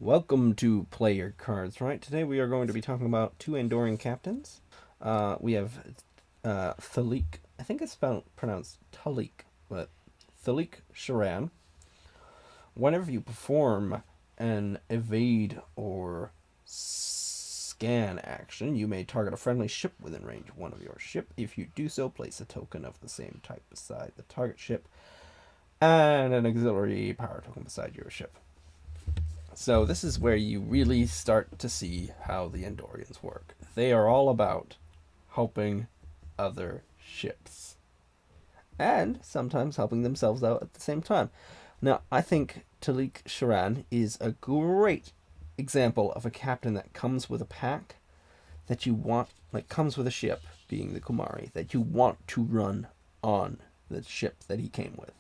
Welcome to Play Your Cards, right? Today we are going to be talking about two Andorian captains. We have Thalik, I think it's pronounced Talik, but Thalik Sharan. Whenever you perform an evade or scan action, you may target a friendly ship within range of one of your ship. If you do so, place a token of the same type beside the target ship and an auxiliary power token beside your ship. So this is where you really start to see how the Andorians work. They are all about helping other ships. And sometimes helping themselves out at the same time. Now, I think Talik Sharan is a great example of a captain that comes with a pack that you want, like comes with a ship, being the Kumari, that you want to run on the ship that he came with.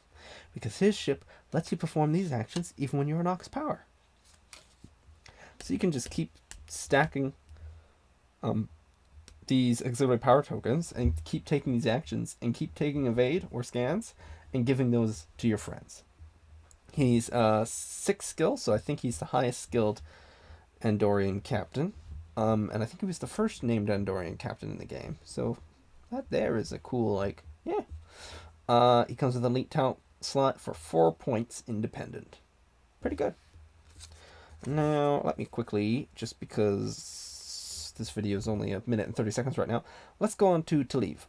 Because his ship lets you perform these actions even when you're in Ox Power. So you can just keep stacking these auxiliary power tokens and keep taking these actions and keep taking evade or scans and giving those to your friends. He's 6 skill, so I think he's the highest skilled Andorian captain. And I think he was the first named Andorian captain in the game. So that there is a cool, yeah. He comes with an elite talent slot for 4 points independent. Pretty good. Now, let me quickly, just because this video is only a minute and 30 seconds right now, let's go on to Taliv.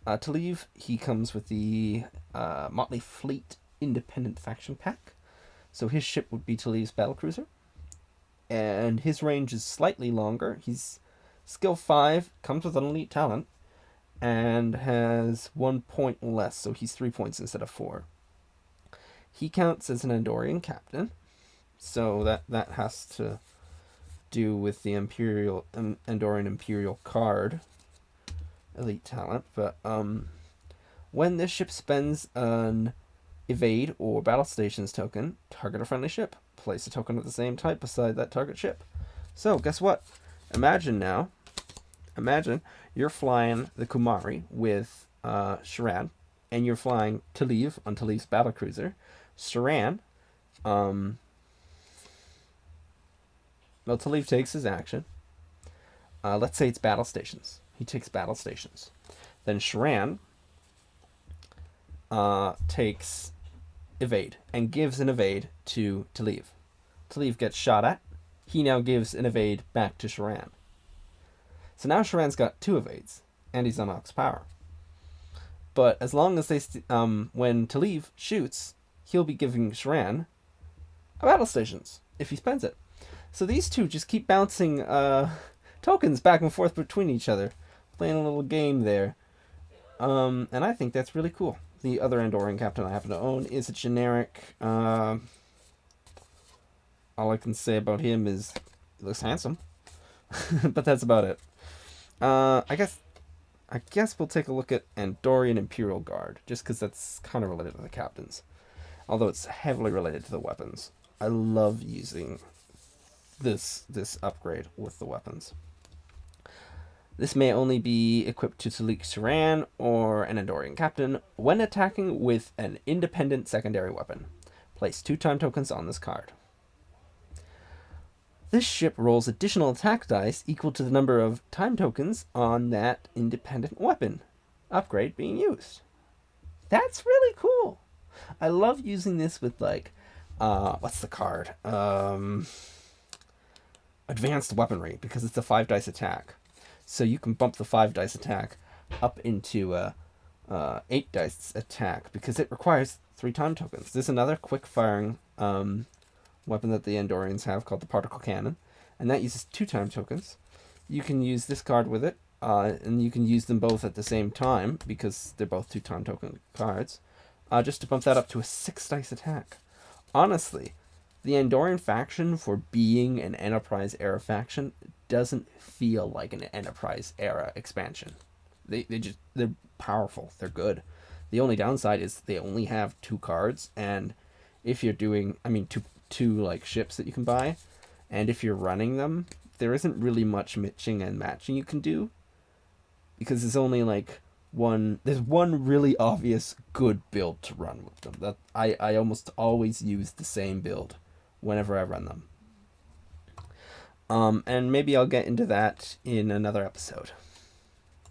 Taliv, he comes with the Motley Fleet Independent Faction Pack. So his ship would be Taliv's battlecruiser. And his range is slightly longer. He's skill 5, comes with an elite talent, and has 1 point less, so he's 3 points instead of 4. He counts as an Andorian captain. So that has to do with the Andorian Imperial card elite talent. But when this ship spends an evade or battle stations token, target a friendly ship. Place a token of the same type beside that target ship. So guess what? Imagine you're flying the Kumari with Sharan, and you're flying Taliv on Taliv's battlecruiser. Sharan, well, Taliv takes his action. Let's say it's battle stations. He takes battle stations. Then Sharan takes evade and gives an evade to Taliv. Taliv gets shot at. He now gives an evade back to Sharan. So now Sharan's got 2 evades, and he's on Ox Power. But as long as when Taliv shoots, he'll be giving Sharan a battle stations if he spends it. So these two just keep bouncing tokens back and forth between each other, playing a little game there. And I think that's really cool. The other Andorian captain I happen to own is a generic. All I can say about him is he looks handsome, but that's about it. I guess we'll take a look at Andorian Imperial Guard, just because that's kind of related to the captains, although it's heavily related to the weapons. I love using this upgrade with the weapons. This may only be equipped to Talik Sharan or an Andorian captain when attacking with an independent secondary weapon. Place 2 time tokens on this card. This ship rolls additional attack dice equal to the number of time tokens on that independent weapon upgrade being used. That's really cool. I love using this with what's the card? Advanced weaponry, because it's a 5 dice attack. So you can bump the 5 dice attack up into a 8 dice attack because it requires 3 time tokens. There's another quick firing weapon that the Andorians have called the particle cannon, and that uses 2 time tokens. You can use this card with it, and you can use them both at the same time because they're both 2 time token cards, just to bump that up to a 6 dice attack. Honestly, the Andorian faction, for being an Enterprise era faction, doesn't feel like an Enterprise era expansion. They're powerful. They're good. The only downside is they only have 2 cards, and if you're doing, two ships that you can buy, and if you're running them, there isn't really much mixing and matching you can do, because there's only there's one really obvious good build to run with them. That I almost always use the same build whenever I run them. And maybe I'll get into that in another episode.